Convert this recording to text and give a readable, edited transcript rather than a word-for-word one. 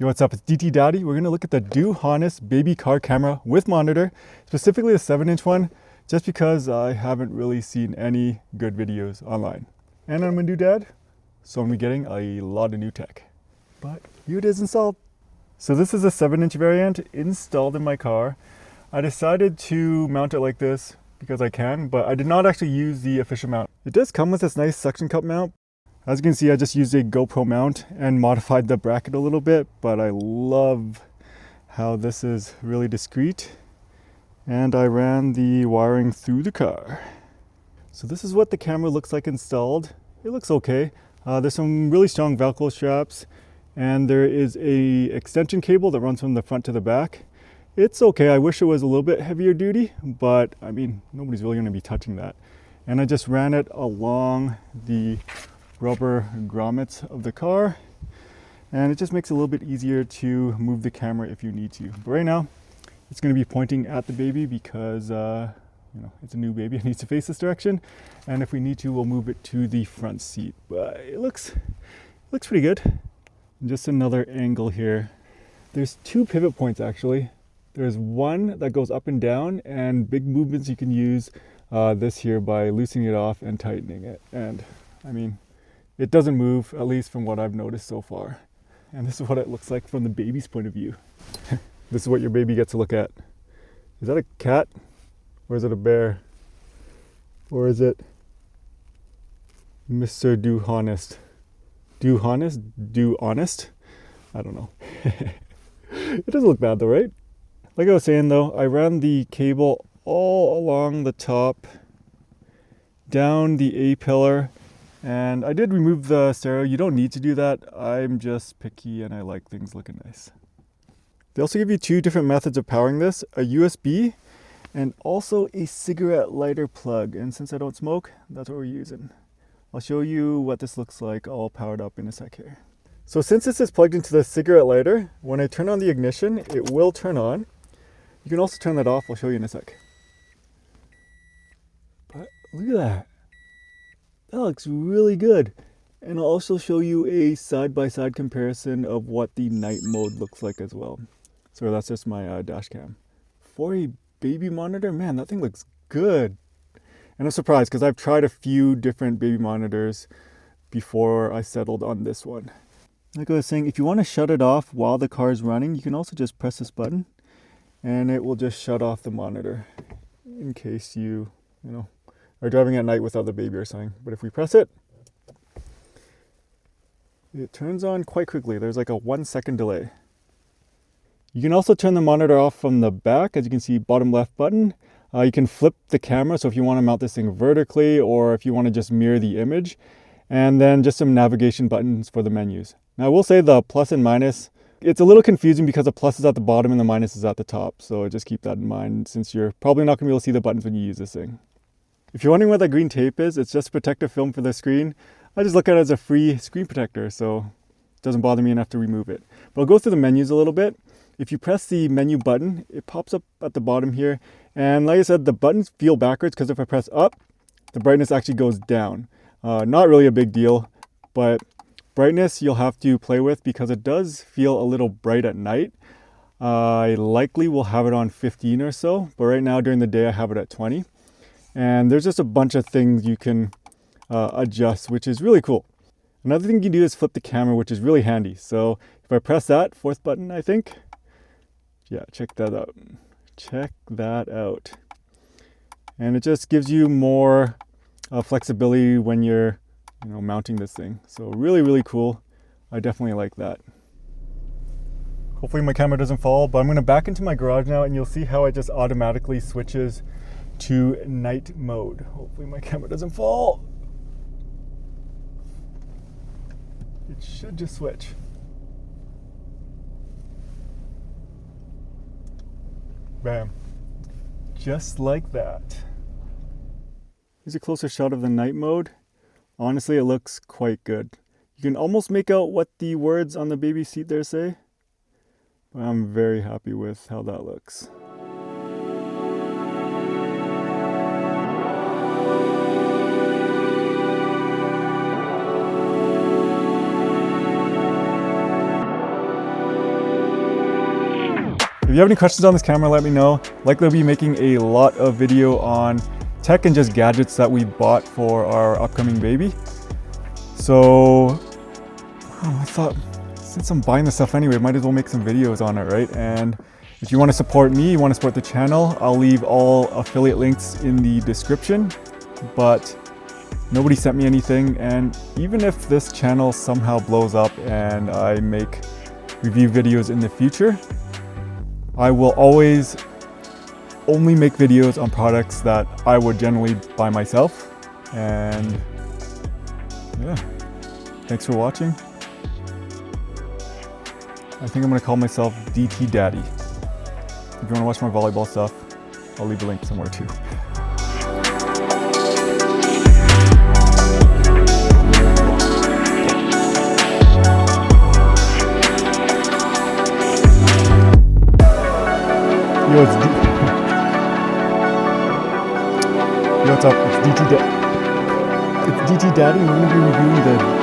Yo, what's up? It's DT Daddy. We're going to look at the DoHonest baby car camera with monitor, specifically the 7-inch one, just because I haven't really seen any good videos online. And I'm a new dad, so I'm going to be getting a lot of new tech. But here it is installed. So this is a 7-inch variant installed in my car. I decided to mount it like this because I can, but I did not actually use the official mount. It does come with this nice suction cup mount. As you can see, I just used a GoPro mount and modified the bracket a little bit, but I love how this is really discreet. And I ran the wiring through the car. So this is what the camera looks like installed. It looks okay. There's some really strong Velcro straps, and there is a extension cable that runs from the front to the back. It's okay. I wish it was a little bit heavier duty, but I mean, nobody's really going to be touching that. And I just ran it along the rubber grommets of the car, and it just makes it a little bit easier to move the camera if you need to. But right now it's going to be pointing at the baby because it's a new baby. It needs to face this direction, and if we need to, we'll move it to the front seat. But it looks pretty good. And just another angle here. There's two pivot points actually. There's one that goes up and down, and big movements you can use this here by loosening it off and tightening it. And I mean, it doesn't move, at least from what I've noticed so far. And this is what it looks like from the baby's point of view. This is what your baby gets to look at. Is that a cat? Or is it a bear? Or is it Mr. DoHonest? DoHonest? DoHonest? I don't know. It doesn't look bad though, right? Like I was saying though, I ran the cable all along the top, down the A-pillar, and I did remove the stereo. You don't need to do that. I'm just picky and I like things looking nice. They also give you two different methods of powering this, a USB and also a cigarette lighter plug. And since I don't smoke, that's what we're using. I'll show you what this looks like all powered up in a sec here. So since this is plugged into the cigarette lighter, when I turn on the ignition, it will turn on. You can also turn that off. I'll show you in a sec. But look at that. That looks really good. And I'll also show you a side-by-side comparison of what the night mode looks like as well. So that's just my dash cam. For a baby monitor, man, that thing looks good. And I'm surprised because I've tried a few different baby monitors before I settled on this one. Like I was saying, if you want to shut it off while the car is running, you can also just press this button and it will just shut off the monitor in case you are driving at night without the baby or something. But if we press it, it turns on quite quickly. There's like a 1-second delay. You can also turn the monitor off from the back. As you can see, bottom left button. You can flip the camera, so if you want to mount this thing vertically or if you want to just mirror the image. And then just some navigation buttons for the menus. Now I will say the plus and minus, it's a little confusing because the plus is at the bottom and the minus is at the top. So just keep that in mind since you're probably not going to be able to see the buttons when you use this thing. If you're wondering what that green tape is, it's just a protective film for the screen. I just look at it as a free screen protector, so it doesn't bother me enough to remove it. But I'll go through the menus a little bit. If you press the menu button, it pops up at the bottom here. And like I said, the buttons feel backwards because if I press up, the brightness actually goes down. Not really a big deal, but brightness you'll have to play with because it does feel a little bright at night. I likely will have it on 15 or so, but right now during the day I have it at 20. And there's just a bunch of things you can adjust, which is really cool. Another thing you can do is flip the camera, which is really handy. So if I press that fourth button, I think, yeah, check that out. Check that out. And it just gives you more flexibility when you're mounting this thing. So really, really cool. I definitely like that. Hopefully my camera doesn't fall, but I'm going to back into my garage now and you'll see how it just automatically switches to night mode. Hopefully my camera doesn't fall. It should just switch. Bam. Just like that. Here's a closer shot of the night mode. Honestly, it looks quite good. You can almost make out what the words on the baby seat there say. But I'm very happy with how that looks. If you have any questions on this camera, let me know. Likely I'll be making a lot of video on tech and just gadgets that we bought for our upcoming baby. So I thought, since I'm buying the stuff anyway, might as well make some videos on it, right? And if you want to support me, you want to support the channel, I'll leave all affiliate links in the description. But nobody sent me anything, and even if this channel somehow blows up and I make review videos in the future, I will always only make videos on products that I would generally buy myself. And yeah, thanks for watching. I think I'm gonna call myself DT Daddy. If you wanna watch my volleyball stuff, I'll leave a link somewhere too. Yo, what's up? It's DT Daddy. We're gonna be reviewing the